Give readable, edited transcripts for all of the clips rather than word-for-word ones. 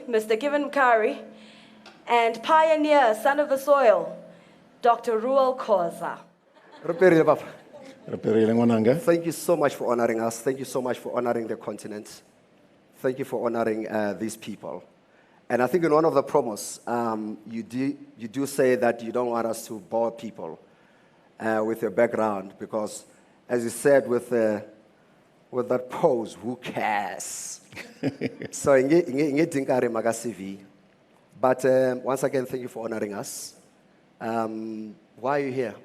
Mr. Given Mkhari, and pioneer, son of the soil, Dr. Reuel Khoza. Thank you so much for honoring us. Thank you so much for honoring the continent. Thank you for honoring these people. And I think in one of the promos, you do say that you don't want us to bore people with your background because, as you said with that pose, who cares? So, but once again, thank you for honoring us. Why are you here?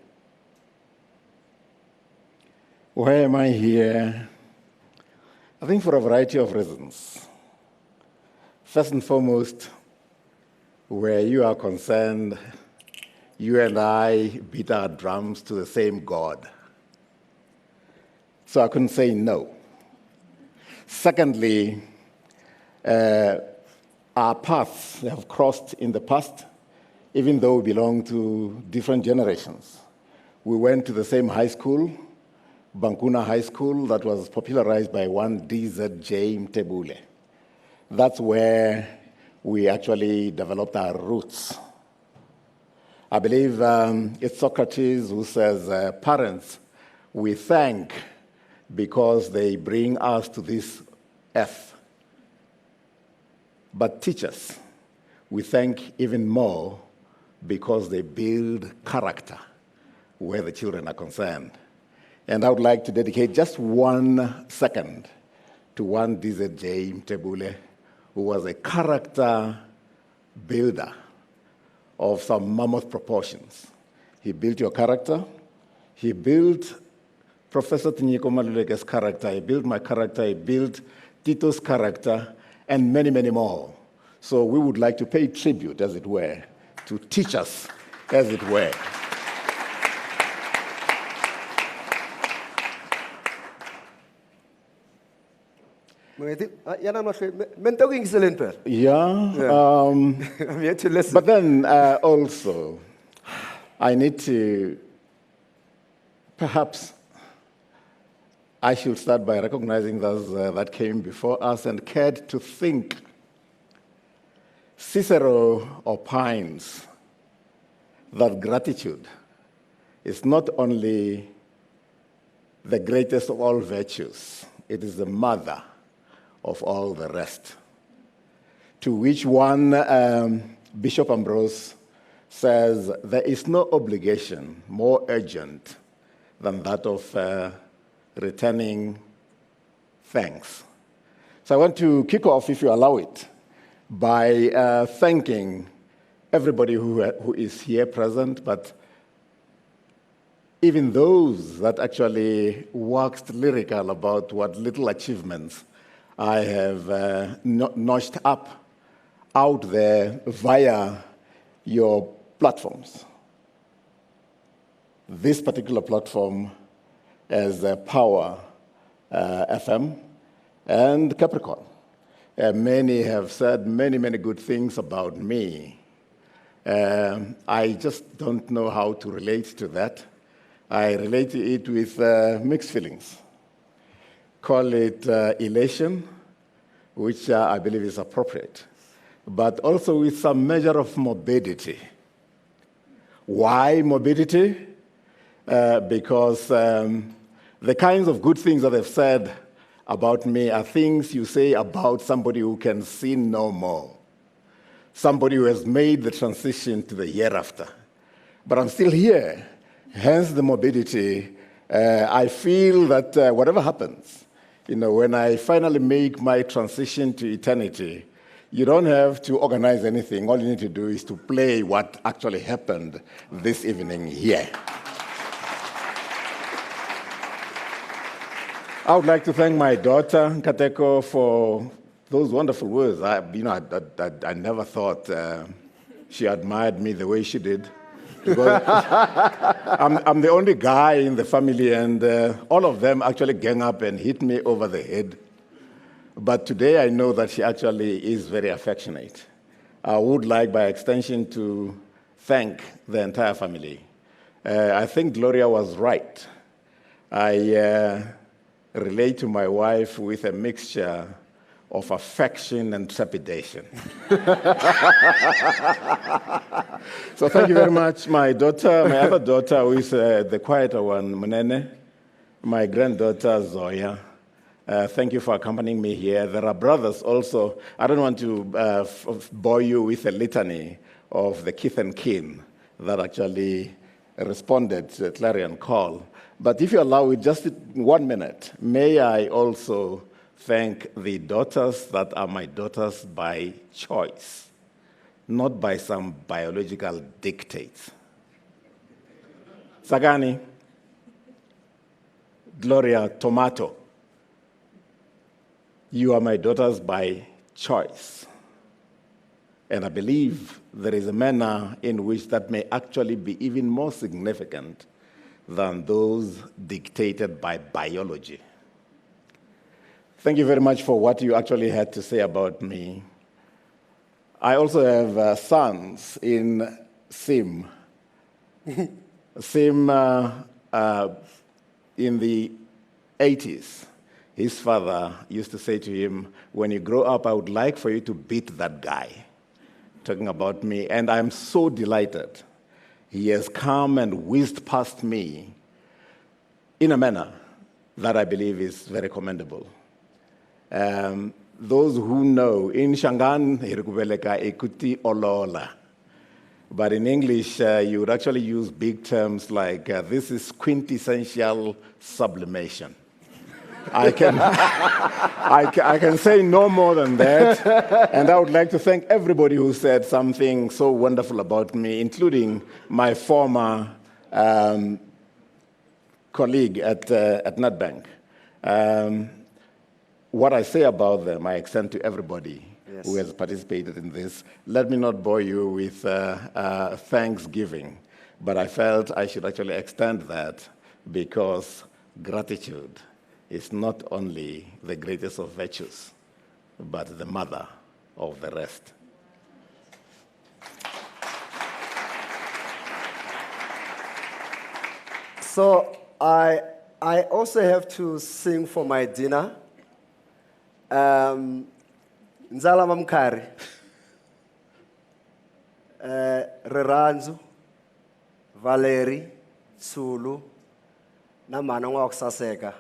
Why am I here? I think for a variety of reasons. First and foremost, where you are concerned, you and I beat our drums to the same God. So I couldn't say no. Secondly, our paths have crossed in the past, even though we belong to different generations. We went to the same high school, Bankuna High School, that was popularized by one DZJ Mtebule. That's where we actually developed our roots. I believe it's Socrates who says, parents, we thank because they bring us to this earth. But teachers, we thank even more because they build character where the children are concerned. And I would like to dedicate just 1 second to one DZJ Mtebule, who was a character builder of some mammoth proportions. He built your character. He built Professor Tinyiko Maluleke's character. He built my character. He built Tito's character, and many, many more. So we would like to pay tribute, as it were, to teachers, as it were. Yeah. I'm here to listen. But then also, I need to, perhaps, I should start by recognizing those that came before us and cared to think. Cicero opines that gratitude is not only the greatest of all virtues, it is the mother of all the rest. To which one, Bishop Ambrose says, there is no obligation more urgent than that of returning thanks. So I want to kick off, if you allow it, by thanking everybody who is here present, but even those that actually waxed lyrical about what little achievements I have notched up out there via your platforms. This particular platform is Power FM and Capricorn. Many have said many, many good things about me. I just don't know how to relate to that. I relate to it with mixed feelings. Call it elation, which I believe is appropriate, but also with some measure of morbidity. Why morbidity? Because the kinds of good things that they've said about me are things you say about somebody who can sin no more, somebody who has made the transition to the hereafter. But I'm still here, hence the morbidity. I feel that whatever happens, when I finally make my transition to eternity, you don't have to organize anything. All you need to do is to play what actually happened this evening here. I would like to thank my daughter, Nkateko, for those wonderful words. I never thought she admired me the way she did. Because I'm the only guy in the family, and all of them actually gang up and hit me over the head. But today I know that she actually is very affectionate. I would like, by extension, to thank the entire family. I think Gloria was right. I relate to my wife with a mixture of affection and trepidation. So thank you very much. My other daughter, who is the quieter one, Munene, my granddaughter, Zoya. Thank you for accompanying me here. There are brothers also. I don't want to bore you with a litany of the kith and kin that actually responded to the clarion call. But if you allow it just 1 minute, may I also thank the daughters that are my daughters by choice, not by some biological dictates. Sagani, Gloria Tomato, you are my daughters by choice. And I believe there is a manner in which that may actually be even more significant than those dictated by biology. Thank you very much for what you actually had to say about me. I also have sons in SIM. SIM, in the 80s, his father used to say to him, when you grow up, I would like for you to beat that guy, talking about me. And I'm so delighted. He has come and whizzed past me in a manner that I believe is very commendable. Those who know, in Shangan, ikuti olola. But in English, you would actually use big terms like, this is quintessential sublimation. I can say no more than that. And I would like to thank everybody who said something so wonderful about me, including my former colleague at NetBank. What I say about them, I extend to everybody who has participated in this. Let me not bore you with thanksgiving, but I felt I should actually extend that because gratitude is not only the greatest of virtues, but the mother of the rest. So I also have to sing for my dinner. Nzala Mkhari, Reranzu, Valerie, Tsulu, Namana Saseka.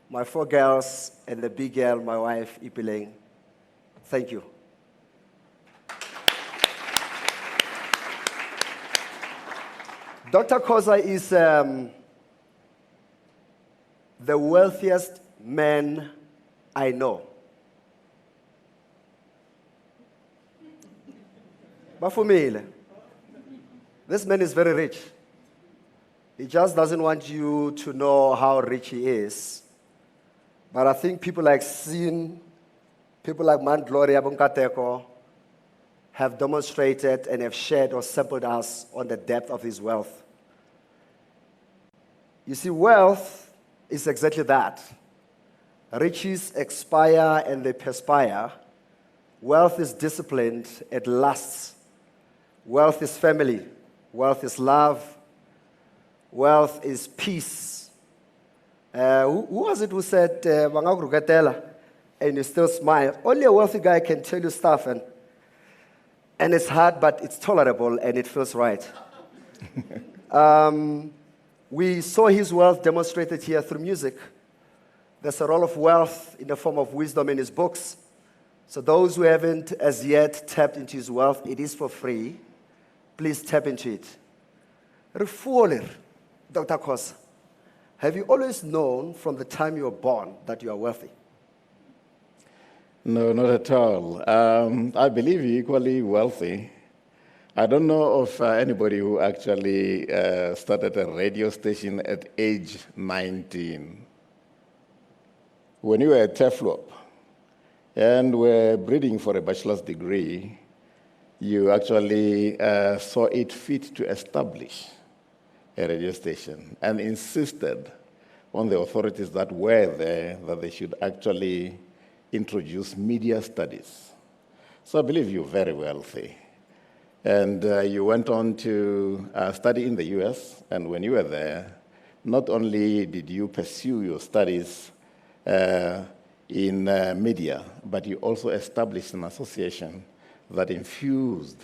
My 4 girls and the big girl, my wife, Ipileng. Thank you. Dr. Khoza is the wealthiest man I know. Bafumile. This man is very rich. He just doesn't want you to know how rich he is. But I think people like Sin, people like Man Gloria Bunkateko have demonstrated and have shared or sampled us on the depth of his wealth. You see, wealth is exactly that. Riches expire and they perspire. Wealth is disciplined, it lasts. Wealth is family. Wealth is love. Wealth is peace. Who was it who said, and you still smile? Only a wealthy guy can tell you stuff, and it's hard, but it's tolerable, and it feels right. We saw his wealth demonstrated here through music. There's a role of wealth in the form of wisdom in his books. So those who haven't as yet tapped into his wealth, it is for free. Please tap into it. Refuoler, Dr. Khoza, have you always known from the time you were born that you are wealthy? No, not at all. I believe you're equally wealthy. I don't know of anybody who actually started a radio station at age 19. When you were at TEFLOP and were breeding for a bachelor's degree, you actually saw it fit to establish a radio station and insisted on the authorities that were there that they should actually introduce media studies. So I believe you're very wealthy. And you went on to study in the US, and when you were there, not only did you pursue your studies in media, but he also established an association that infused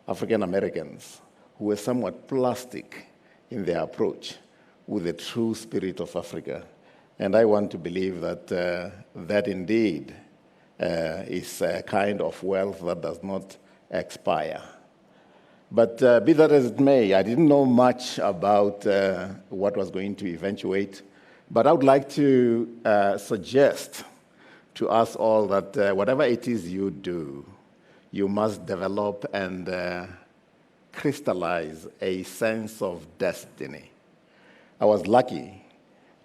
African Americans who were somewhat plastic in their approach with the true spirit of Africa. And I want to believe that that indeed is a kind of wealth that does not expire. But be that as it may, I didn't know much about what was going to eventuate, but I would like to suggest to us all that whatever it is you do, you must develop and crystallize a sense of destiny. I was lucky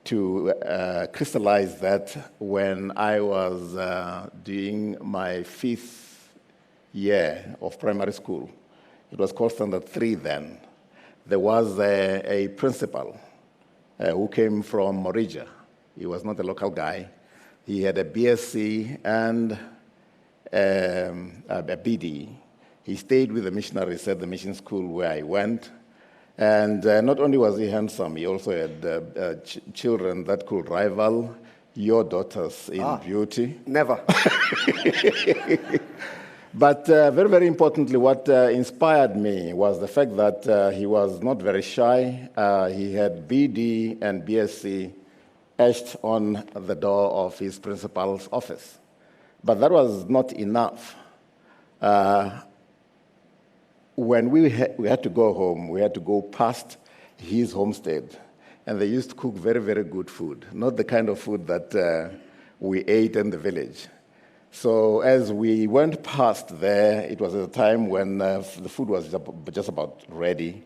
to crystallize that when I was doing my 5th year of primary school. It was called Standard 3 then. There was a principal who came from Morija. He was not a local guy. He had a BSc and a BD. He stayed with the missionaries at the mission school where I went. And not only was he handsome, he also had children that could rival your daughters in beauty. Never. But very, very importantly, what inspired me was the fact that he was not very shy. He had BD and BSc etched on the door of his principal's office. But that was not enough. When we had to go home, we had to go past his homestead, and they used to cook very, very good food, not the kind of food that we ate in the village. So as we went past there, it was at a time when the food was just about ready,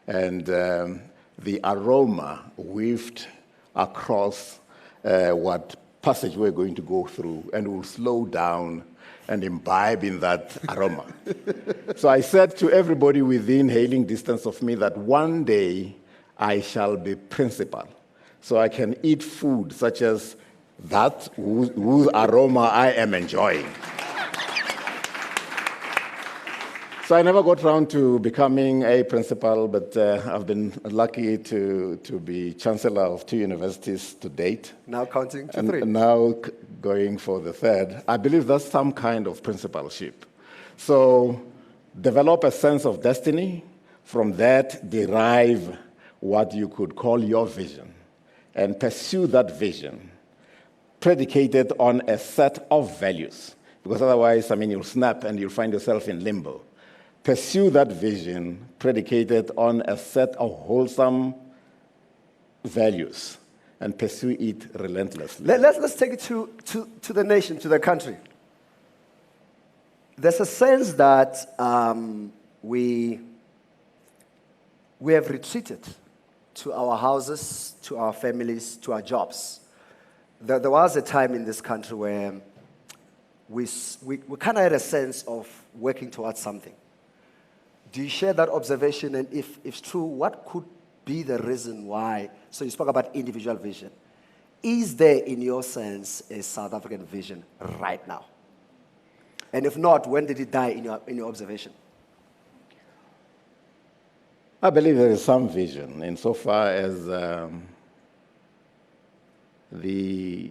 and the aroma wafted across what passage we're going to go through, and we'll slow down and imbibe in that aroma. So I said to everybody within hailing distance of me that one day I shall be principal, so I can eat food such as that whose aroma I am enjoying. So I never got around to becoming a principal, but I've been lucky to be chancellor of 2 universities to date. Now counting to 3. And now going for the 3rd. I believe that's some kind of principalship. So develop a sense of destiny. From that, derive what you could call your vision, and pursue that vision predicated on a set of values, because otherwise, you'll snap and you'll find yourself in limbo. Pursue that vision predicated on a set of wholesome values and pursue it relentlessly. Let's take it to the nation, to the country. There's a sense that we have retreated to our houses, to our families, to our jobs. There was a time in this country where we kind of had a sense of working towards something. Do you share that observation? And if it's true, what could be the reason why? So you spoke about individual vision. Is there, in your sense, a South African vision right now? And if not, when did it die in your observation? I believe there is some vision insofar as the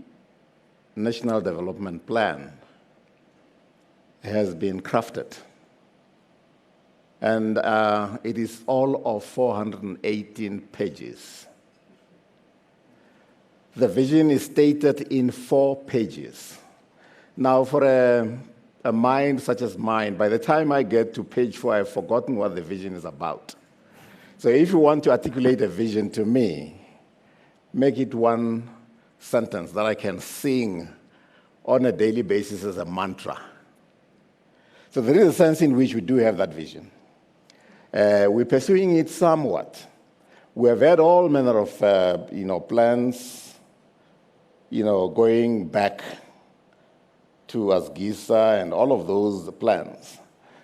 National Development Plan has been crafted. And it is all of 418 pages. The vision is stated in 4 pages. Now, for a mind such as mine, by the time I get to page 4, I've forgotten what the vision is about. So if you want to articulate a vision to me, make it one sentence that I can sing on a daily basis as a mantra. So there is a sense in which we do have that vision. We're pursuing it somewhat. We have had all manner of plans, going back to Asgisa and all of those plans.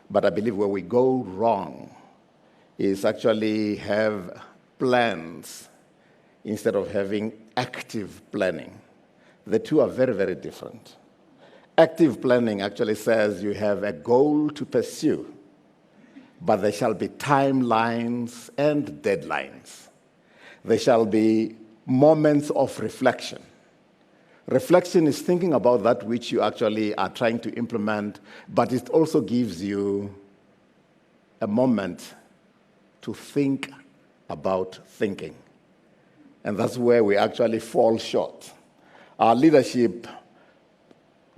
But I believe where we go wrong is actually have plans instead of having active planning. The two are very, very different. Active planning actually says you have a goal to pursue, but there shall be timelines and deadlines. There shall be moments of reflection. Reflection is thinking about that which you actually are trying to implement, but it also gives you a moment to think about thinking. And that's where we actually fall short. Our leadership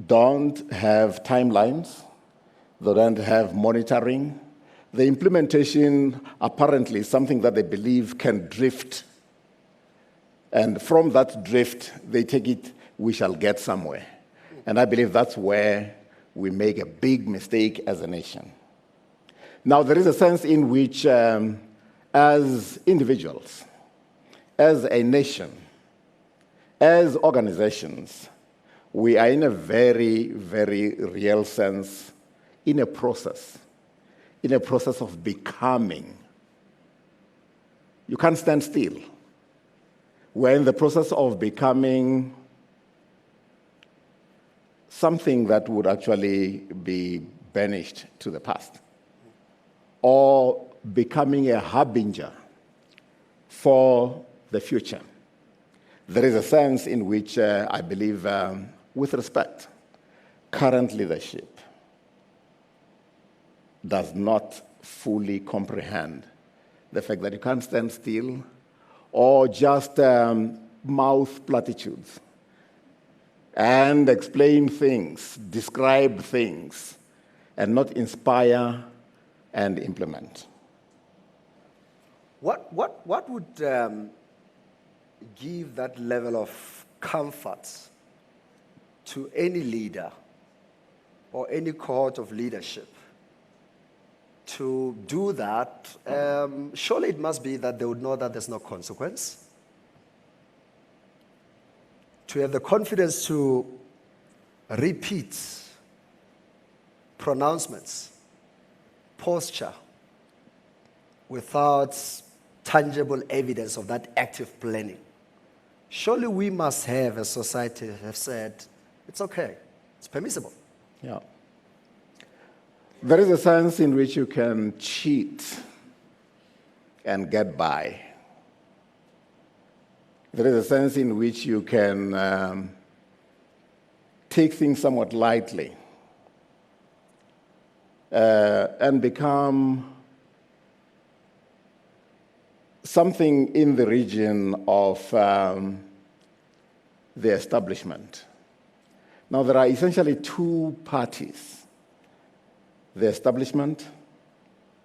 don't have timelines, they don't have monitoring. The implementation apparently is something that they believe can drift. And from that drift, they take it, we shall get somewhere. And I believe that's where we make a big mistake as a nation. Now, there is a sense in which, as individuals, as a nation, as organizations, we are in a very, very real sense in a process of becoming. You can't stand still. We're in the process of becoming something that would actually be banished to the past, or becoming a harbinger for the future. There is a sense in which I believe, with respect, current leadership does not fully comprehend the fact that you can't stand still or just mouth platitudes and explain things, describe things, and not inspire and implement. What would give that level of comfort to any leader or any cohort of leadership to do that? Surely it must be that they would know that there's no consequence. To have the confidence to repeat pronouncements, posture, without tangible evidence of that active planning. Surely we must have, as society, have said, it's okay, it's permissible. Yeah. There is a sense in which you can cheat and get by. There is a sense in which you can take things somewhat lightly and become something in the region of the establishment. Now, there are essentially two parties: the establishment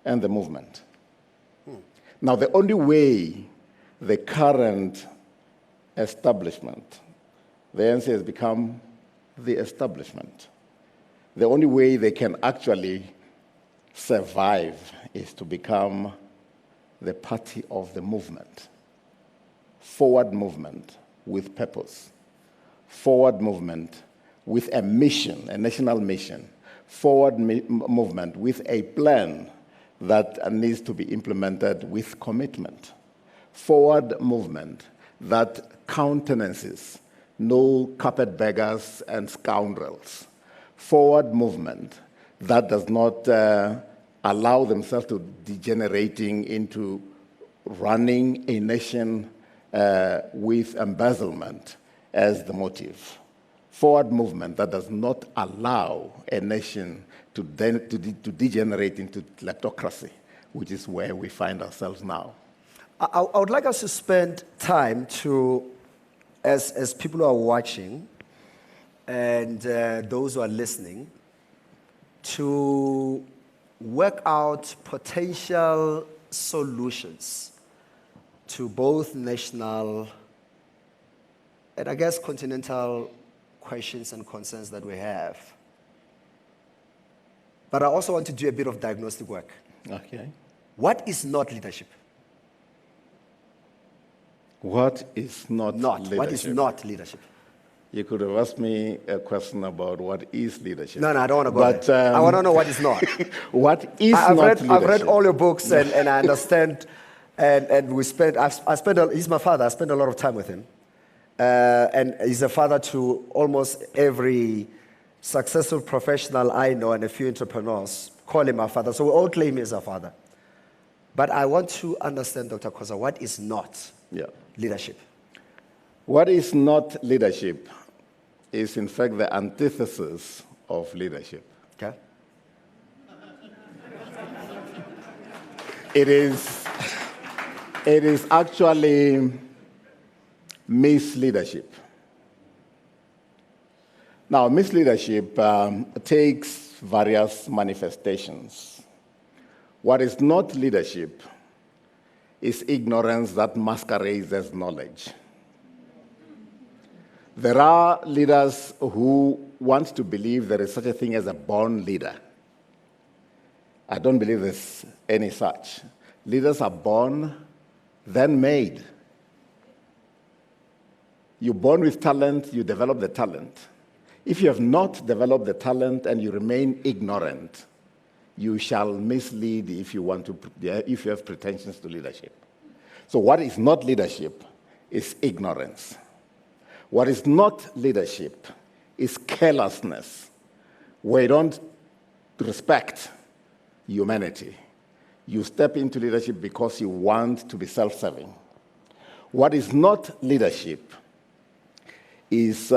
and the movement. Now, the only way the current establishment, the ANC has become the establishment, the only way they can actually survive is to become the party of the movement. Forward movement with purpose. Forward movement with a mission, a national mission. Forward movement with a plan that needs to be implemented with commitment. Forward movement that countenances no carpetbaggers and scoundrels. Forward movement that does not allow themselves to degenerating into running a nation with embezzlement as the motive. Forward movement that does not allow a nation to degenerate into kleptocracy, which is where we find ourselves now. I would like us to spend time to, as people who are watching and those who are listening, to work out potential solutions to both national and I guess continental questions and concerns that we have. But I also want to do a bit of diagnostic work. Okay. What is not leadership? What is not leadership? What is not leadership? You could have asked me a question about what is leadership. No, I don't want to go there. I want to know what is not. What is leadership? I've read all your books and I understand. And we spent. He's my father. I spent a lot of time with him, and he's a father to almost every successful professional I know, and a few entrepreneurs call him our father. So we all claim he's our father. But I want to understand, Dr. Khoza, what is not leadership? What is not leadership? is, in fact, the antithesis of leadership. Okay. It is actually misleadership. Now, misleadership takes various manifestations. What is not leadership is ignorance that masquerades as knowledge. There are leaders who want to believe there is such a thing as a born leader. I don't believe there's any such. Leaders are born, then made. You're born with talent, you develop the talent. If you have not developed the talent and you remain ignorant, you shall mislead if you have pretensions to leadership. So what is not leadership is ignorance. What is not leadership is carelessness, where you don't respect humanity. You step into leadership because you want to be self-serving. What is not leadership is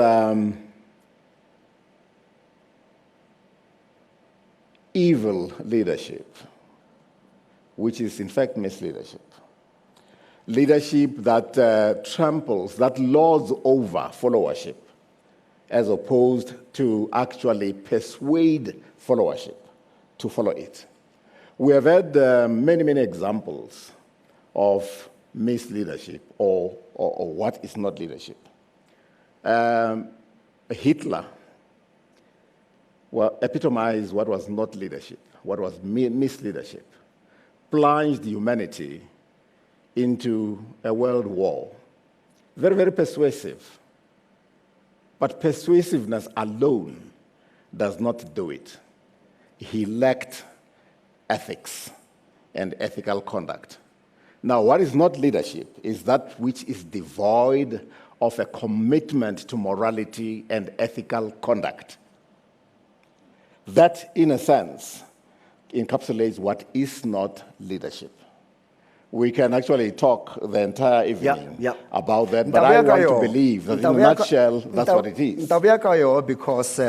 evil leadership, which is in fact misleadership. Leadership that tramples, that lords over followership, as opposed to actually persuade followership to follow it. We have had many, many examples of misleadership or what is not leadership. Hitler epitomized what was not leadership, what was misleadership, plunged humanity into a world war. Very, very persuasive. But persuasiveness alone does not do it. He lacked ethics and ethical conduct. Now, what is not leadership is that which is devoid of a commitment to morality and ethical conduct. That, in a sense, encapsulates what is not leadership. We can actually talk the entire evening about that, but I want to believe that in a nutshell, that's what it is. Because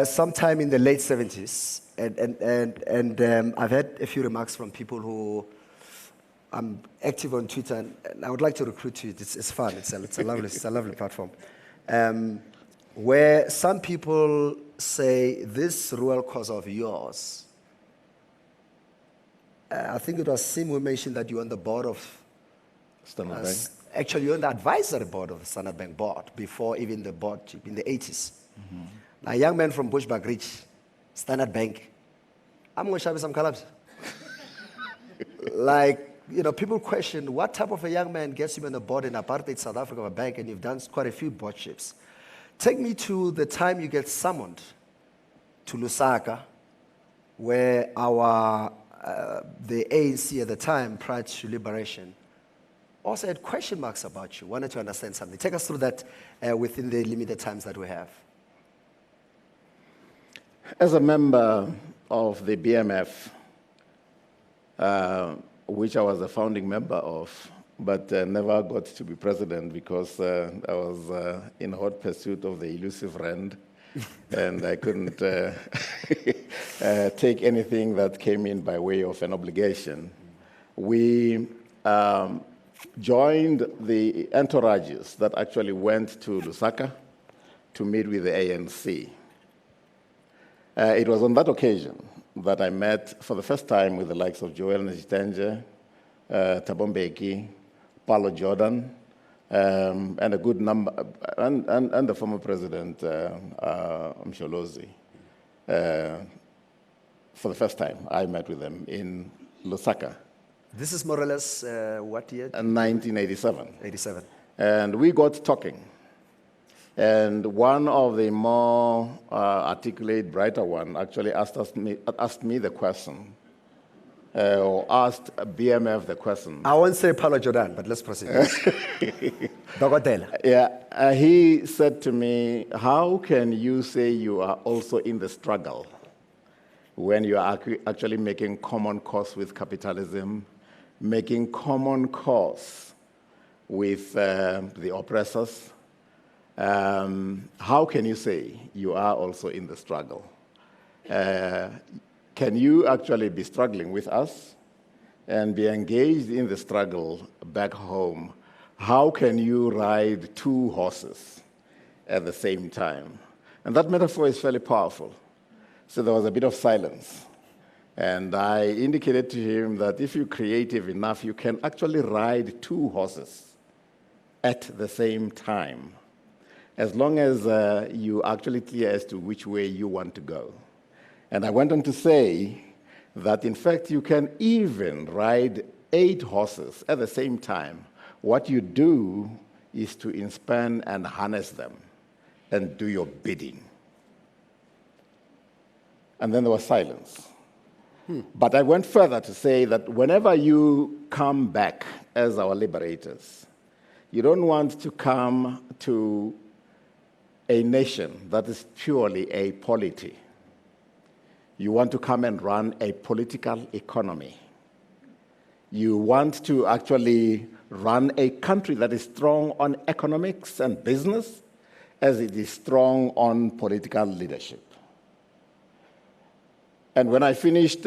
sometime in the late 70s, and I've had a few remarks from people who I'm active on Twitter, and I would like to recruit you. It's fun. It's a lovely platform. Where some people say, this Reuel Khoza of yours, I think it was Sim who mentioned that you're on the board of Standard Bank. Actually, you're on the advisory board of the Standard Bank board before even the board in the 80s. Mm-hmm. A young man from Bushbuckridge, Standard Bank. I'm going to show you some collabs. People question what type of a young man gets you on the board in apartheid South Africa of a bank, and you've done quite a few boardships. Take me to the time you get summoned to Lusaka, where the ANC at the time, prior to liberation, also had question marks about you, wanted to understand something. Take us through that within the limited times that we have. As a member of the BMF, which I was a founding member of, but never got to be president because I was in hot pursuit of the elusive rand, and I couldn't take anything that came in by way of an obligation. We joined the entourages that actually went to Lusaka to meet with the ANC. It was on that occasion that I met for the first time with the likes of Joel Njitenje, Thabo Mbeki, Paulo Jordan, and a good number, and the former president, Msholozi. For the first time, I met with them in Lusaka. This is more or less what year? 1987. 87. And we got talking. And one of the more articulate, brighter one actually asked me the question, or asked BMF the question. I won't say Paulo Jordan, but let's proceed. Yeah, he said to me, how can you say you are also in the struggle when you are actually making common cause with capitalism, making common cause with the oppressors, how can you say you are also in the struggle? Can you actually be struggling with us and be engaged in the struggle back home? How can you ride two horses at the same time? And that metaphor is fairly powerful. So there was a bit of silence. And I indicated to him that if you're creative enough, you can actually ride two horses at the same time, as long as you actually clear as to which way you want to go. And I went on to say that, in fact, you can even ride 8 horses at the same time. What you do is to inspan and harness them and do your bidding. And then there was silence. But I went further to say that whenever you come back as our liberators, you don't want to come to a nation that is purely a polity. You want to come and run a political economy. You want to actually run a country that is strong on economics and business as it is strong on political leadership. And when I finished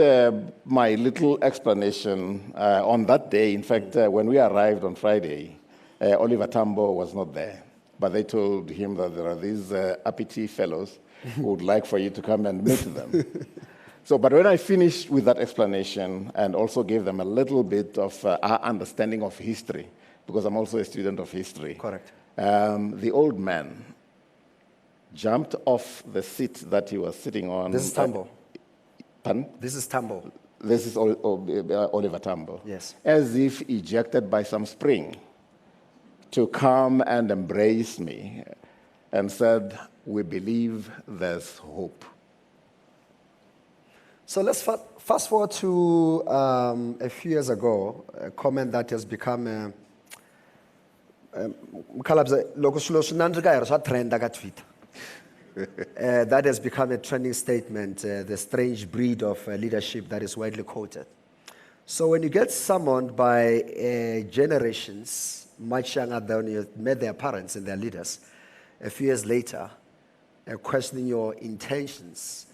my little explanation on that day, in fact, when we arrived on Friday, Oliver Tambo was not there. But they told him that there are these uppity fellows who would like for you to come and meet them. But when I finished with that explanation and also gave them a little bit of our understanding of history, because I'm also a student of history. Correct. The old man jumped off the seat that he was sitting on. This is Tambo. Pardon? This is Tambo. This is Oliver Tambo. Yes. As if ejected by some spring, to come and embrace me and said, "We believe there's hope." So let's fast forward to a few years ago, a comment that has become Collabs, that has become a trending statement, the strange breed of leadership that is widely quoted. So when you get summoned by generations much younger than you met their parents and their leaders, a few years later, questioning your intentions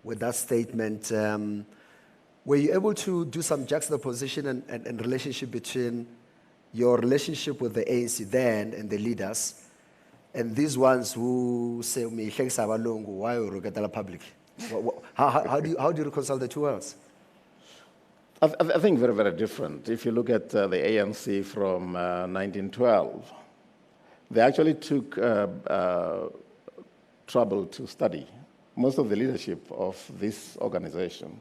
with that statement, were you able to do some juxtaposition and relationship between your relationship with the ANC then and the leaders, and these ones who say, why are public? How do you reconcile the two worlds? I think very, very different. If you look at the ANC from 1912, they actually took trouble to study. Most of the leadership of this organization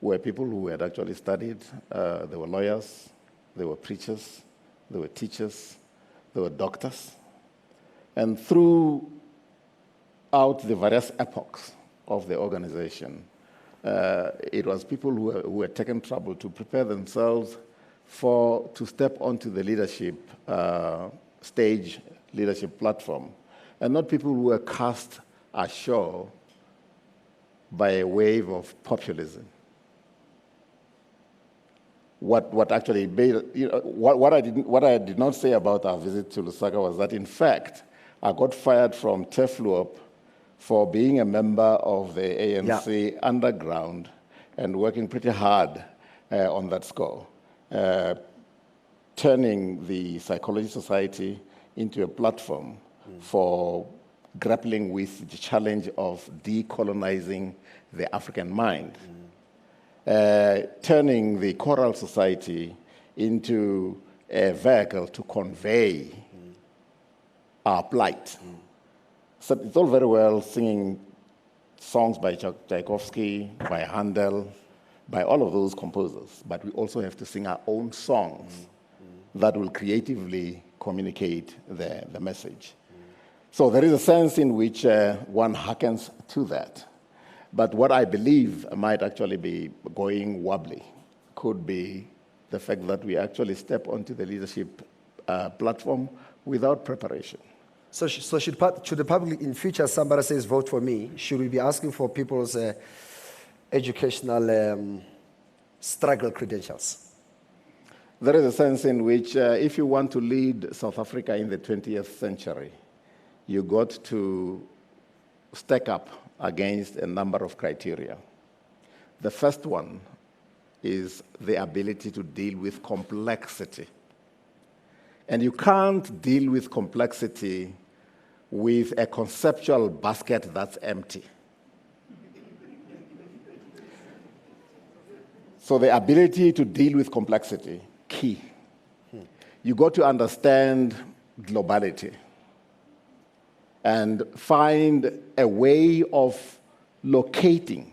were people who had actually studied. They were lawyers, they were preachers, they were teachers, they were doctors. And throughout the various epochs of the organization, it was people who had taken trouble to prepare themselves to step onto the leadership stage, leadership platform, and not people who were cast ashore by a wave of populism. What actually made, what I did not say about our visit to Lusaka was that, in fact, I got fired from TEFLUOP for being a member of the ANC underground and working pretty hard on that score, turning the Psychology Society into a platform for grappling with the challenge of decolonizing the African mind, turning the Choral Society into a vehicle to convey our plight. So it's all very well singing songs by Tchaikovsky, by Handel, by all of those composers, but we also have to sing our own songs that will creatively communicate the message. So there is a sense in which one hearkens to that. But what I believe might actually be going wobbly could be the fact that we actually step onto the leadership platform without preparation. So should the public, in future, somebody says, vote for me, should we be asking for people's educational struggle credentials? There is a sense in which if you want to lead South Africa in the 20th century, you got to stack up against a number of criteria. The first one is the ability to deal with complexity. And you can't deal with complexity with a conceptual basket that's empty. So the ability to deal with complexity, key. You got to understand globality and find a way of locating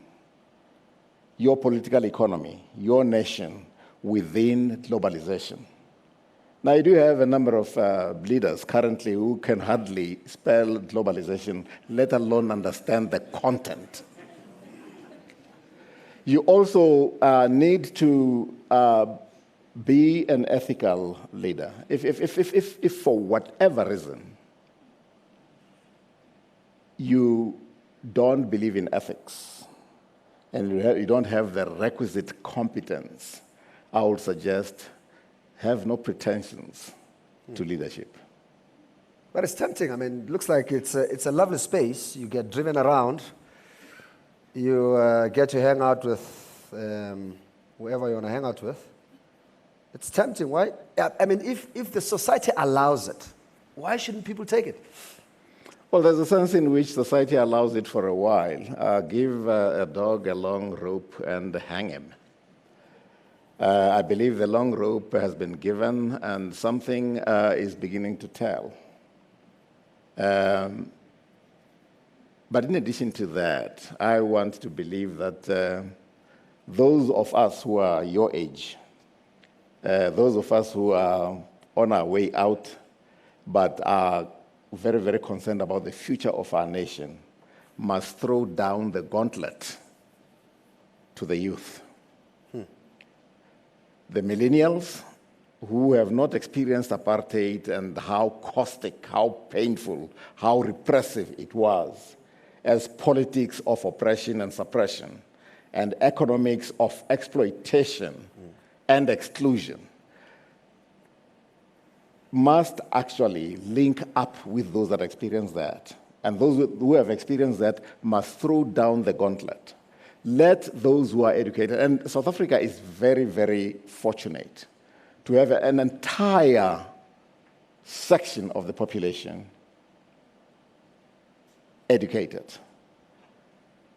your political economy, your nation, within globalization. Now, you do have a number of leaders currently who can hardly spell globalization, let alone understand the content. You also need to be an ethical leader. If for whatever reason you don't believe in ethics and you don't have the requisite competence, I would suggest have no pretensions to leadership. But it's tempting. I mean, it looks like it's a lovely space. You get driven around. You get to hang out with whoever you want to hang out with. It's tempting, right? I mean, if the society allows it, why shouldn't people take it? Well, there's a sense in which society allows it for a while. Give a dog a long rope and hang him. I believe the long rope has been given and something is beginning to tell. But in addition to that, I want to believe that those of us who are your age, those of us who are on our way out, but are very, very concerned about the future of our nation, must throw down the gauntlet to the youth. The millennials who have not experienced apartheid and how caustic, how painful, how repressive it was as politics of oppression and suppression and economics of exploitation and exclusion must actually link up with those that experience that. And those who have experienced that must throw down the gauntlet. Let those who are educated, and South Africa is very, very fortunate to have an entire section of the population educated.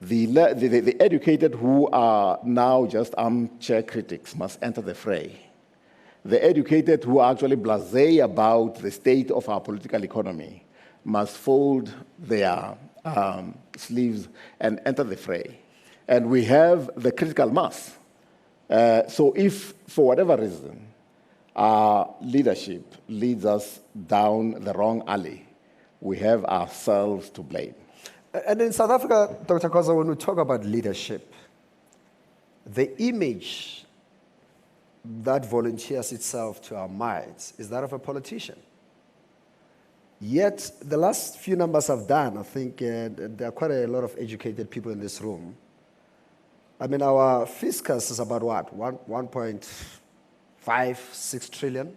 The educated who are now just armchair critics must enter the fray. The educated who are actually blasé about the state of our political economy must fold their sleeves and enter the fray. And we have the critical mass. So if, for whatever reason, our leadership leads us down the wrong alley, we have ourselves to blame. And in South Africa, Dr. Khoza, when we talk about leadership, the image that volunteers itself to our minds is that of a politician. Yet, the last few numbers I've done, I think there are quite a lot of educated people in this room. I mean, our fiscus is about what? 1.56 trillion.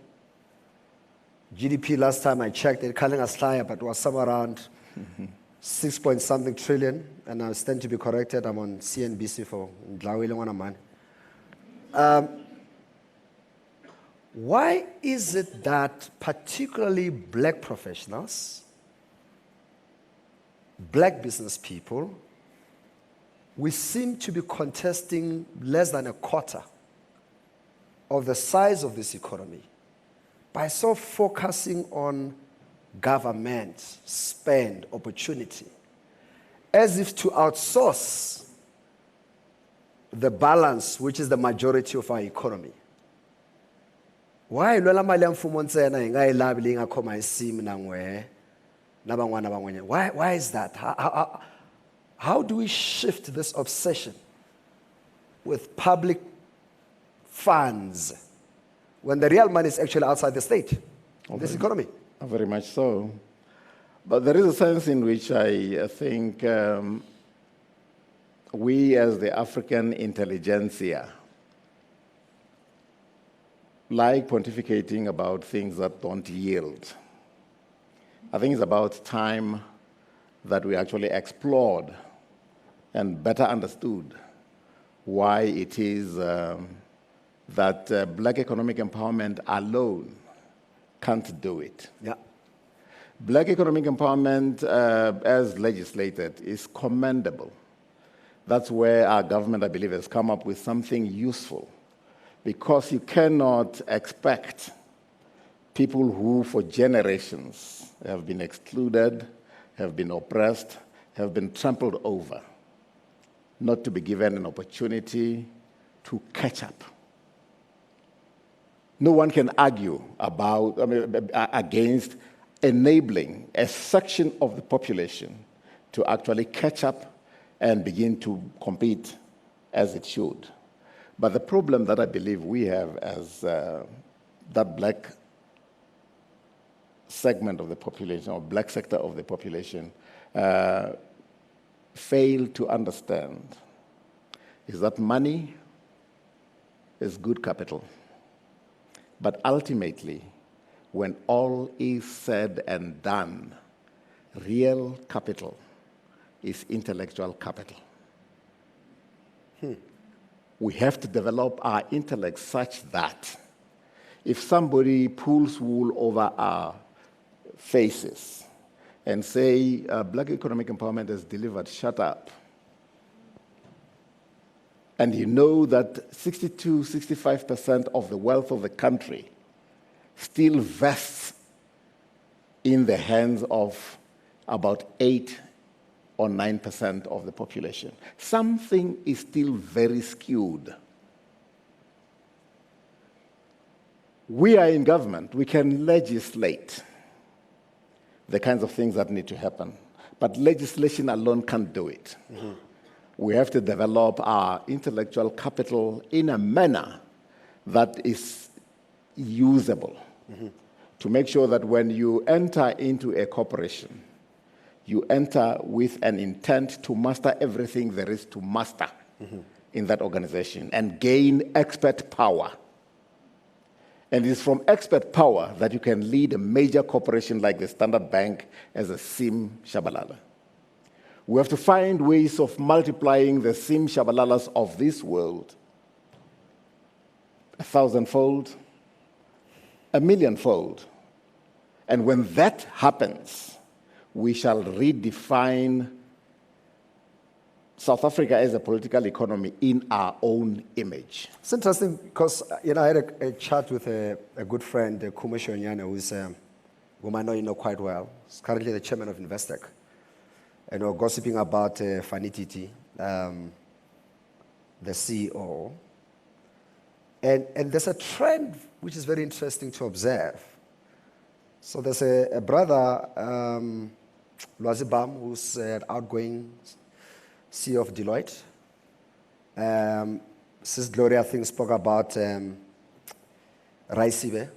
GDP last time I checked, they're calling us higher, but it was somewhere around 6 point something trillion. And I stand to be corrected. I'm on CNBC for Ndlawile. Why is it that particularly black professionals, black business people, we seem to be contesting less than a quarter of the size of this economy by so focusing on government, spend, opportunity, as if to outsource the balance, which is the majority of our economy? Why why is that? How do we shift this obsession with public funds when the real money is actually outside the state, this economy? Very much so. But there is a sense in which I think we as the African intelligentsia like pontificating about things that don't yield. I think it's about time that we actually explored and better understood why it is that black economic empowerment alone can't do it. Yeah. Black economic empowerment, as legislated, is commendable. That's where our government, I believe, has come up with something useful, because you cannot expect people who, for generations, have been excluded, have been oppressed, have been trampled over, not to be given an opportunity to catch up. No one can argue against enabling a section of the population to actually catch up and begin to compete as it should. But the problem that I believe we have as that black segment of the population, or black sector of the population, fail to understand is that money is good capital. But ultimately, when all is said and done, real capital is intellectual capital. We have to develop our intellect such that if somebody pulls wool over our faces and say, black economic empowerment has delivered, shut up. And you know that 62, 65% of the wealth of the country still vests in the hands of about 8 or 9% of the population. Something is still very skewed. We are in government. We can legislate the kinds of things that need to happen. But legislation alone can't do it. Mm-hmm. We have to develop our intellectual capital in a manner that is usable, mm-hmm, to make sure that when you enter into a corporation, you enter with an intent to master everything there is to master, mm-hmm, in that organization and gain expert power. And it is from expert power that you can lead a major corporation like the Standard Bank as a Sim Shabalala. We have to find ways of multiplying the Sim Shabalalas of this world 1,000-fold, 1,000,000-fold. And when that happens, we shall redefine South Africa as a political economy in our own image. It's interesting because, I had a chat with a good friend, Kume Shonyane, whom I know you know quite well. He's currently the chairman of Investec. And we're gossiping about Fanititi, the CEO. And there's a trend which is very interesting to observe. So there's a brother, Lwazibam, who's an outgoing CEO of Deloitte. Sis Gloria, I think, spoke about Raisibe.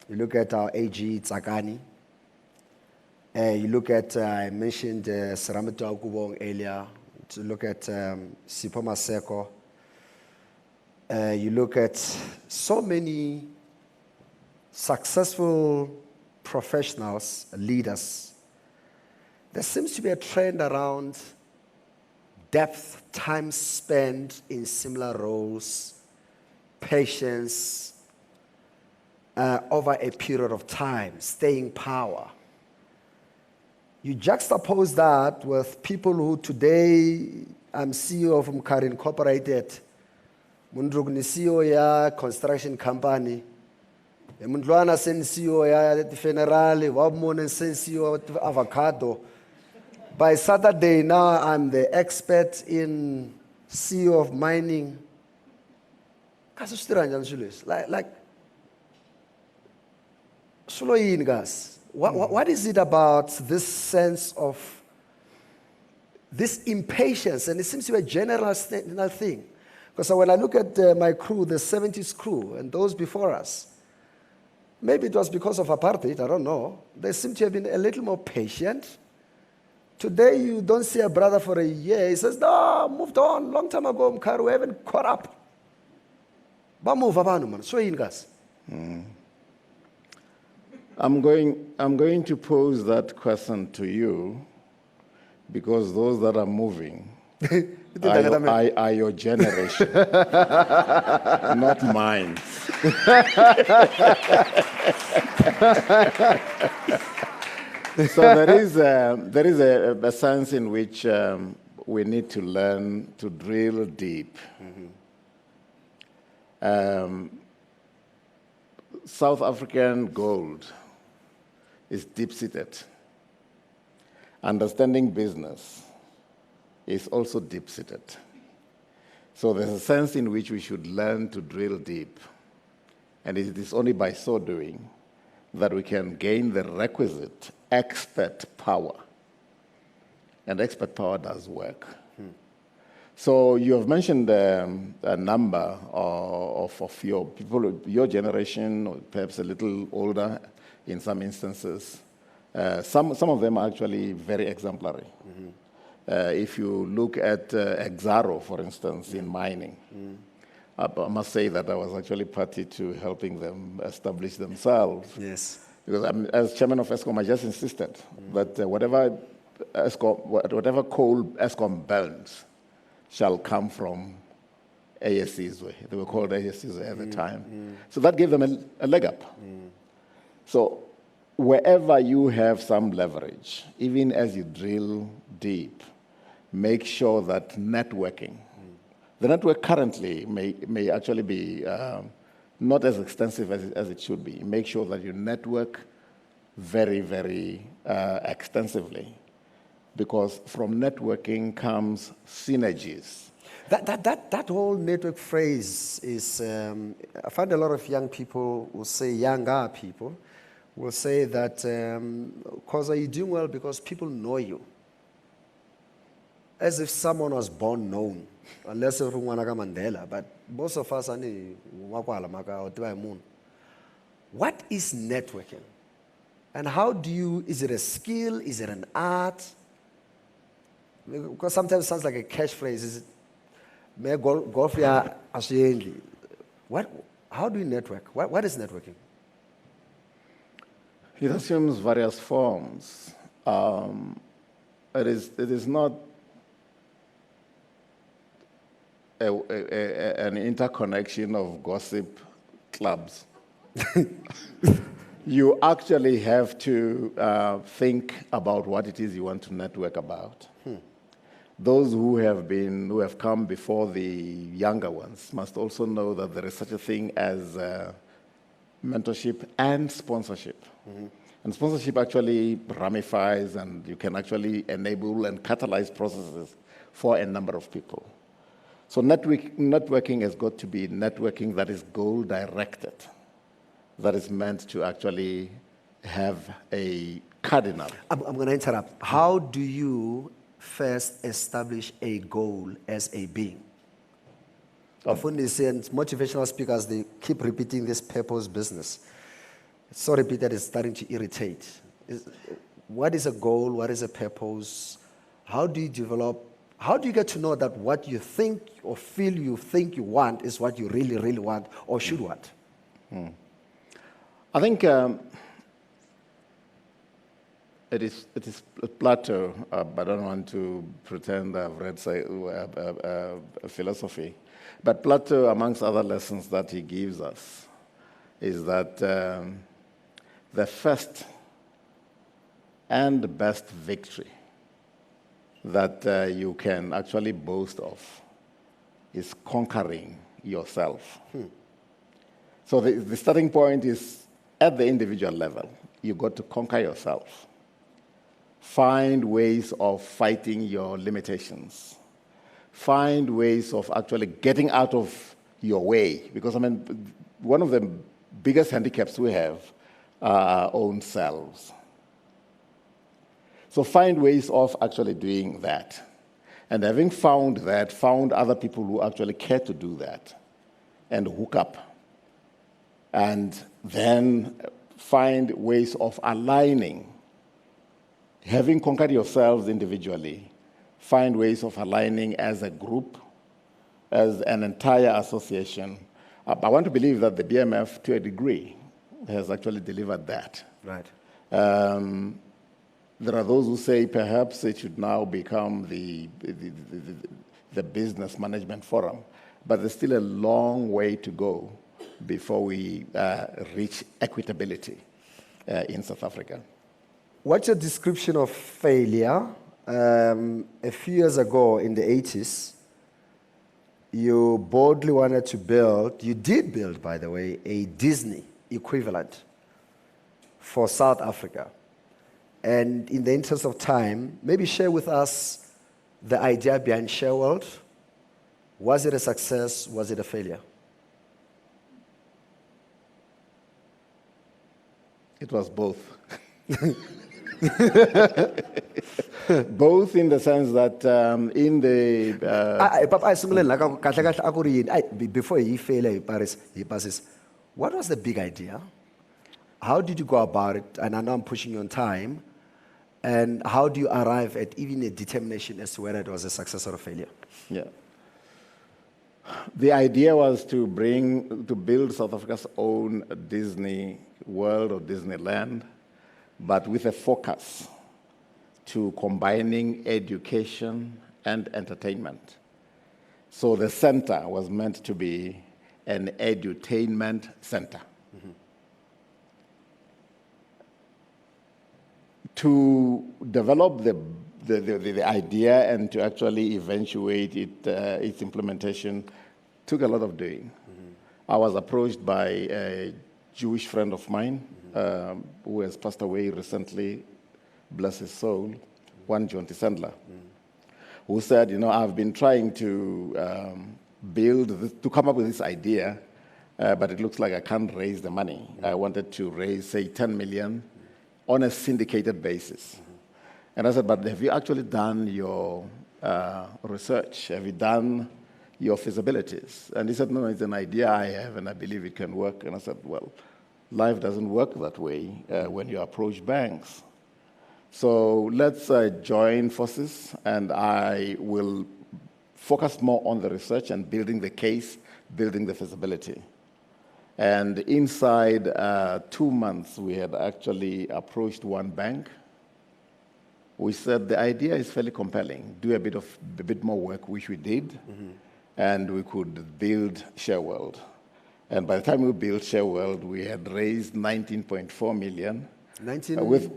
You look at our AG, Tsakani. You look at, I mentioned Serameto Agubong earlier, to look at Sipho Maseko. You look at so many successful professionals, leaders. There seems to be a trend around depth, time spent in similar roles, patience, over a period of time, staying power. You juxtapose that with people who today, I'm CEO of Mkhari Incorporated, Mundrugni CEO ya construction company, Mundluana sen CEO ya Funerali, Wabmonen sen CEO of Avocado. By Saturday now, I'm the expert in CEO of mining. Like, guys. What is it about this sense of this impatience? And it seems to be a general thing. Because when I look at my crew, the 70s crew, and those before us, maybe it was because of apartheid, I don't know. They seem to have been a little more patient. Today, you don't see a brother for a year. He says, no, moved on, long time ago, Mkhari, we haven't caught up. Ba move, man. So in guys. I'm going to pose that question to you because those that are moving are your generation, not mine. So there is a sense in which we need to learn to drill deep. South African gold is deep-seated. Understanding business is also deep-seated. So there's a sense in which we should learn to drill deep. And it is only by so doing that we can gain the requisite expert power. And expert power does work. So you have mentioned a number of your people, your generation, or perhaps a little older in some instances. Some of them are actually very exemplary. If you look at Exaro, for instance, in mining, I must say that I was actually party to helping them establish themselves. Yes. Because as chairman of Eskom, I just insisted that whatever coal Eskom burns shall come from ASCs. They were called ASCs at the time. So that gave them a leg up. So wherever you have some leverage, even as you drill deep, make sure that networking, the network currently may actually be not as extensive as it should be. Make sure that you network very, very extensively, because from networking comes synergies. That whole network phrase is, I find a lot of young people will say, younger people will say that, Khoza, you're doing well because people know you. As if someone was born known, unless everyone like Mandela, but most of us are what is networking? And how do you, is it a skill? Is it an art? Because sometimes it sounds like a catchphrase. Is it, how do you network? What is networking? It assumes various forms. It is not an interconnection of gossip clubs. You actually have to think about what it is you want to network about. Those who have come before the younger ones must also know that there is such a thing as mentorship and sponsorship. And sponsorship actually ramifies, and you can actually enable and catalyze processes for a number of people. So networking has got to be networking that is goal-directed, that is meant to actually have a cardinal. I'm going to interrupt. How do you first establish a goal as a being? Often they say, and motivational speakers, they keep repeating this purpose business. It's so repeated, it's starting to irritate. What is a goal? What is a purpose? How do you develop? How do you get to know that what you think or feel you think you want is what you really, really want or should want? I think it is Plato, but I don't want to pretend I've read philosophy. But Plato, amongst other lessons that he gives us, is that the first and best victory that you can actually boast of is conquering yourself. So the starting point is at the individual level. You've got to conquer yourself. Find ways of fighting your limitations. Find ways of actually getting out of your way. Because, I mean, one of the biggest handicaps we have are our own selves. So find ways of actually doing that. And having found that, found other people who actually care to do that and hook up. And then find ways of aligning. Having conquered yourselves individually, find ways of aligning as a group, as an entire association. I want to believe that the BMF, to a degree, has actually delivered that. Right. There are those who say perhaps it should now become the Business Management Forum, but there's still a long way to go before we reach equitability in South Africa. What's your description of failure? A few years ago in the 80s, you boldly wanted to build, you did build, by the way, a Disney equivalent for South Africa. And in the interest of time, maybe share with us the idea behind ShareWorld. Was it a success? Was it a failure? It was both. Both in the sense that in the... Before he failed, he passes. What was the big idea? How did you go about it? And I know I'm pushing you on time. And how do you arrive at even a determination as to whether it was a success or a failure? Yeah. The idea was to build South Africa's own Disney World or Disneyland, but with a focus to combining education and entertainment. So the center was meant to be an edutainment center. Mm-hmm. To develop the idea and to actually eventuate its implementation took a lot of doing. Mm-hmm. I was approached by a Jewish friend of mine, mm-hmm. Who has passed away recently, bless his soul, one John T. Sandler, who said, I've been trying to to come up with this idea, but it looks like I can't raise the money. I wanted to raise, say, 10 million on a syndicated basis. And I said, but have you actually done your research? Have you done your feasibilities? And he said, no, it's an idea I have, and I believe it can work. And I said, well, life doesn't work that way when you approach banks. So let's join forces, and I will focus more on the research and building the case, building the feasibility. And inside 2 months, we had actually approached one bank. We said the idea is fairly compelling. Do a bit more work, which we did, mm-hmm. and we could build ShareWorld. And by the time we built ShareWorld, we had raised 19.4 million. With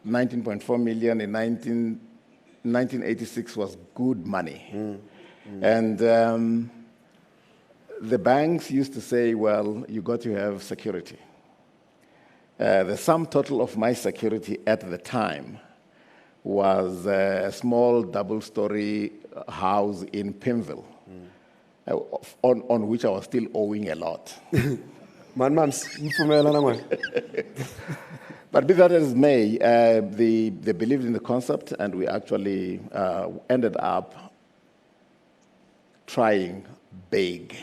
19.4 million in 1986 was good money. Mm. Mm. And the banks used to say, well, you got to have security. The sum total of my security at the time was a small double-story house in Pimville, on which I was still owing a lot. But be that as may, they believed in the concept, and we actually ended up trying big.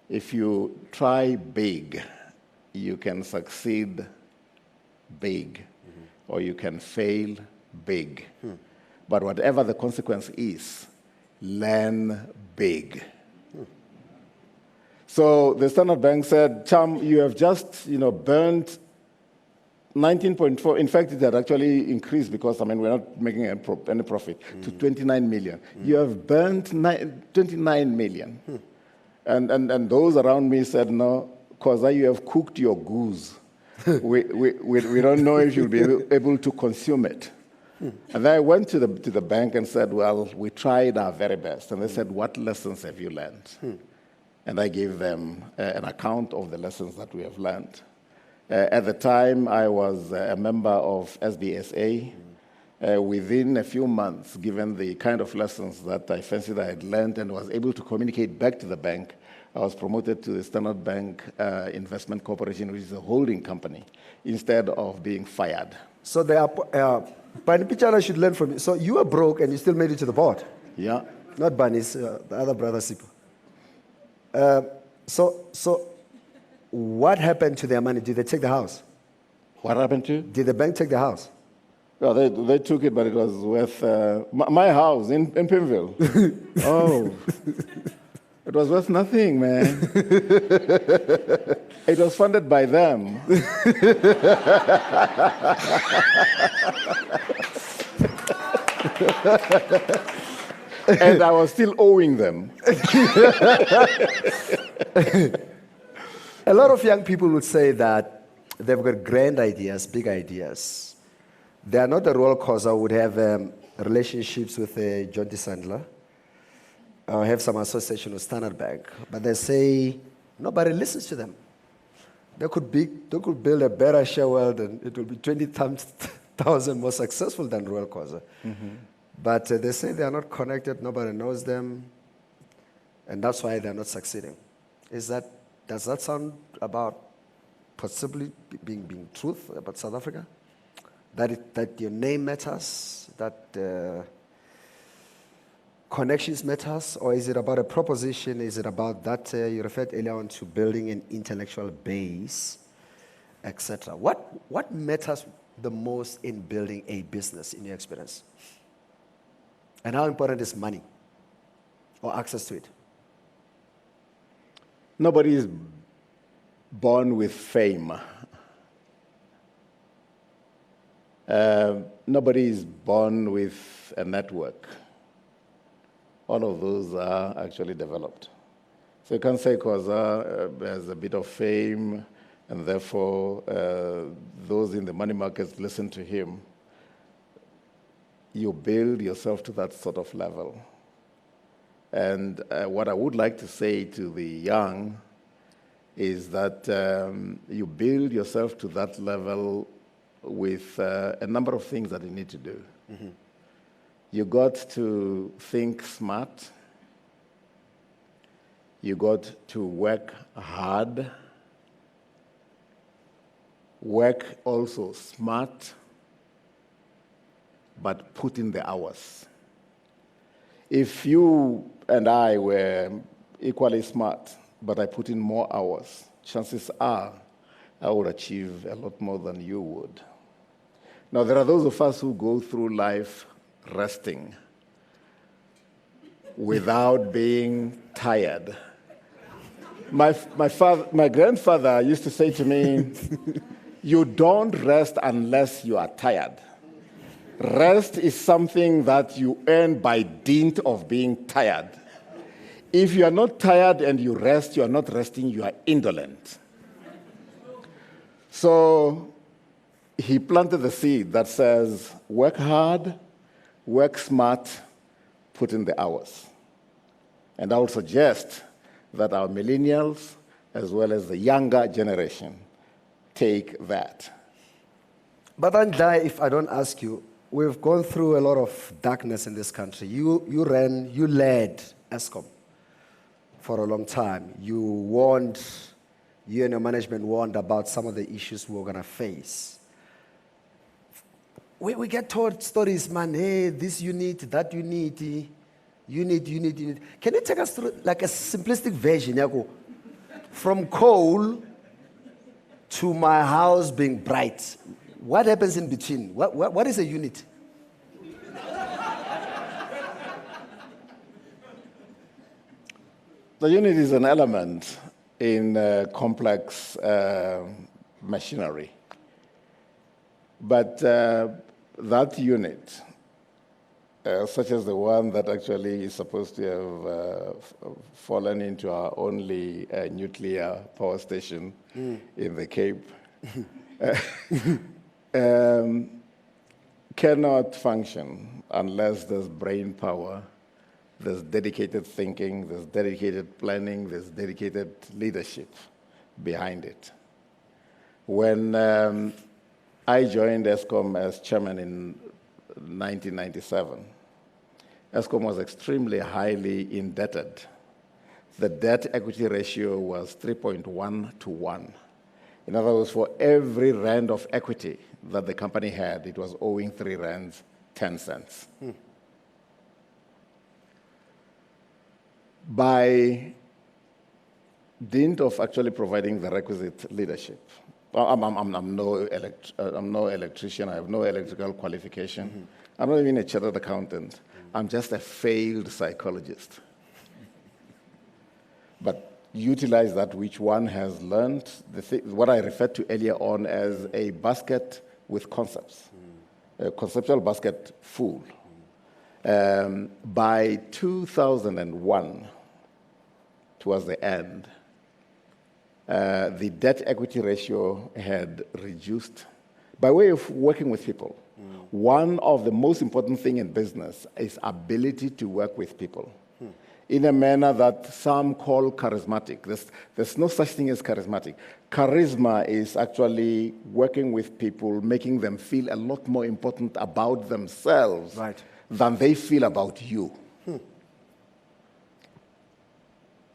If you try big, you can succeed big, or you can fail big. But whatever the consequence is, learn big. So the Standard Bank said, Cham, you have just burnt 19.4. In fact, it had actually increased because, we're not making any profit, to 29 million. You have burnt 29 million. And those around me said, no, Khoza, you have cooked your goose. we don't know if you'll be able to consume it. And then I went to the bank and said, well, we tried our very best. And they said, what lessons have you learned? And I gave them an account of the lessons that we have learned. At the time, I was a member of SBSA. Within a few months, given the kind of lessons that I fancied I had learned and was able to communicate back to the bank, I was promoted to the Standard Bank Investment Corporation, which is a holding company, instead of being fired. So there are, Bani Pichara should learn from you. So you were broke and you still made it to the board? Yeah. Not Bani's, the other brother, Sipo. So what happened to their money? Did they take the house? What happened to? Did the bank take the house? Well, they took it, but it was worth my house in Pimville. Oh. It was worth nothing, man. It was funded by them. And I was still owing them. A lot of young people would say that they've got grand ideas, big ideas. They are not the Reuel Khoza who would have relationships with John D. Sandler or have some association with Standard Bank, but they say nobody listens to them. They could build a better share world and it will be 20,000 more successful than Reuel Khoza. Mm-hmm. But they say they are not connected, nobody knows them, and that's why they're not succeeding. Does that sound about possibly being truth about South Africa? That your name matters, that connections matters, or is it about a proposition? Is it about that you referred earlier on to building an intellectual base, etc.? What matters the most in building a business in your experience? And how important is money or access to it? Nobody is born with fame. Nobody is born with a network. All of those are actually developed. So you can't say Khoza has a bit of fame, and therefore those in the money markets listen to him. You build yourself to that sort of level. And what I would like to say to the young is that you build yourself to that level with a number of things that you need to do. Mm-hmm. You got to think smart. You got to work hard. Work also smart, but put in the hours. If you and I were equally smart, but I put in more hours, chances are I would achieve a lot more than you would. Now, there are those of us who go through life resting without being tired. My grandfather used to say to me, you don't rest unless you are tired. Rest is something that you earn by dint of being tired. If you are not tired and you rest, you are not resting, you are indolent. So he planted the seed that says, work hard, work smart, put in the hours. And I would suggest that our millennials, as well as the younger generation, take that. But Andai, if I don't ask you, we've gone through a lot of darkness in this country. You led Eskom for a long time. You and your management warned about some of the issues we were going to face. We get told stories, man, hey, this you need, that you need, you need. Can you take us through like a simplistic version, Yago? From coal to my house being bright. What happens in between? What is a unit? The unit is an element in complex machinery. But that unit, such as the one that actually is supposed to have fallen into our only nuclear power station in the Cape, cannot function unless there's brain power, there's dedicated thinking, there's dedicated planning, there's dedicated leadership behind it. When I joined Eskom as chairman in 1997, Eskom was extremely highly indebted. The debt-equity ratio was 3.1 to 1. In other words, for every rand of equity that the company had, it was owing 3 rands, 10 cents. By dint of actually providing the requisite leadership, I'm no electrician, I have no electrical qualification. I'm not even a chartered accountant. I'm just a failed psychologist. but utilize that which one has learned, what I referred to earlier on as a basket with concepts, a conceptual basket full. By 2001, towards the end, the debt-equity ratio had reduced by way of working with people. One of the most important things in business is ability to work with people in a manner that some call charismatic. There's no such thing as charismatic. Charisma is actually working with people, making them feel a lot more important about themselves than they feel about you.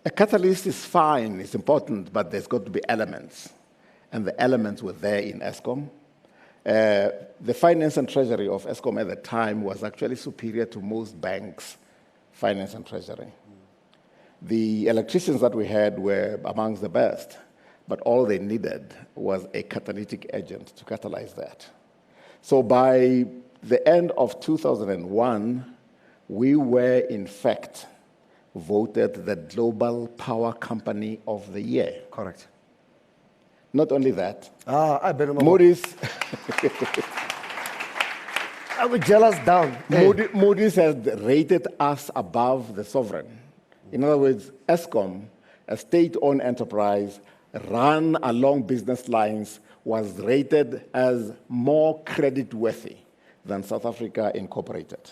A catalyst is fine, it's important, but there's got to be elements. And the elements were there in Eskom. The finance and treasury of Eskom at the time was actually superior to most banks' finance and treasury. The electricians that we had were amongst the best, but all they needed was a catalytic agent to catalyze that. So by the end of 2001, we were in fact voted the Global Power Company of the Year. Correct. Not only that, I better Moody's... I would gel us down. Moody's has rated us above the sovereign. In other words, Eskom, a state-owned enterprise run along business lines, was rated as more credit-worthy than South Africa Incorporated.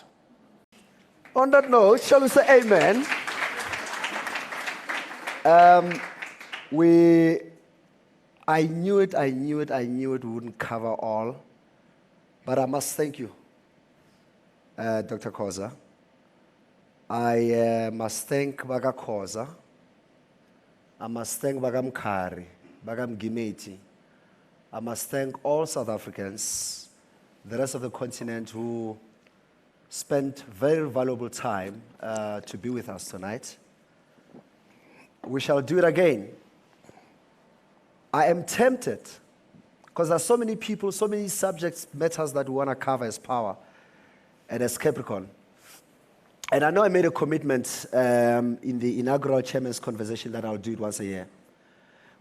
On that note, shall we say amen? I knew it we wouldn't cover all, but I must thank you, Dr. Khoza. I must thank Baga Khoza. I must thank Baga Mkhari, Baga Mgimeti. I must thank all South Africans, the rest of the continent who spent very valuable time to be with us tonight. We shall do it again. I am tempted, because there's so many people, so many subjects, matters that we want to cover as power and as Capricorn. And I know I made a commitment in the inaugural chairman's conversation that I'll do it once a year.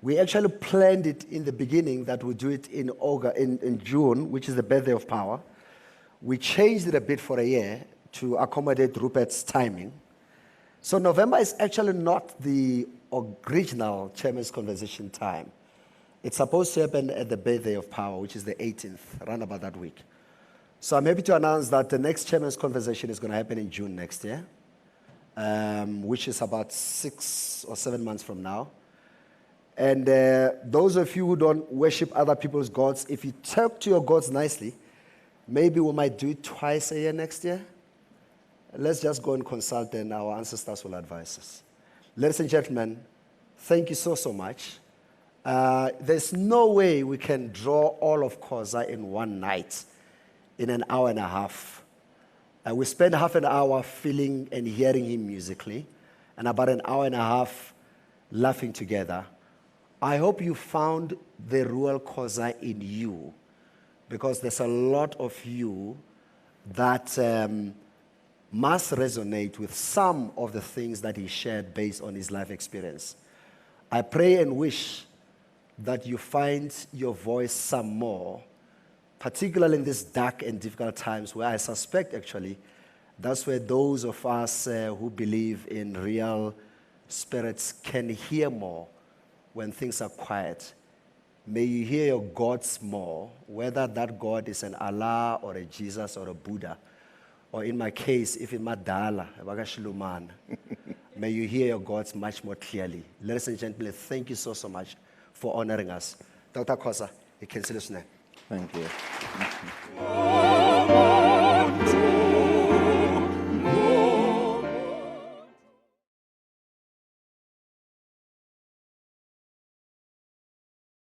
We actually planned it in the beginning that we'll do it in August, in June, which is the birthday of power. We changed it a bit for a year to accommodate Rupert's timing. So November is actually not the original chairman's conversation time. It's supposed to happen at the birthday of power, which is the 18th, around about that week. So I'm happy to announce that the next chairman's conversation is going to happen in June next year, which is about 6 or 7 months from now. And those of you who don't worship other people's gods, if you talk to your gods nicely, maybe we might do it twice a year next year. Let's just go and consult, and our ancestors will advise us. Ladies and gentlemen, thank you so much. There's no way we can draw all of Khoza in one night, in an hour and a half. We spent half an hour feeling and hearing him musically, and about an hour and a half laughing together. I hope you found the Reuel Khoza in you, because there's a lot of you that must resonate with some of the things that he shared based on his life experience. I pray and wish that you find your voice some more, particularly in these dark and difficult times where I suspect actually that's where those of us who believe in real spirits can hear more when things are quiet. May you hear your gods more, whether that God is an Allah or a Jesus or a Buddha, or in my case, if in Madala, may you hear your gods much more clearly. Ladies and gentlemen, thank you so much for honoring us. Dr. Khoza, you can see us now. Thank you.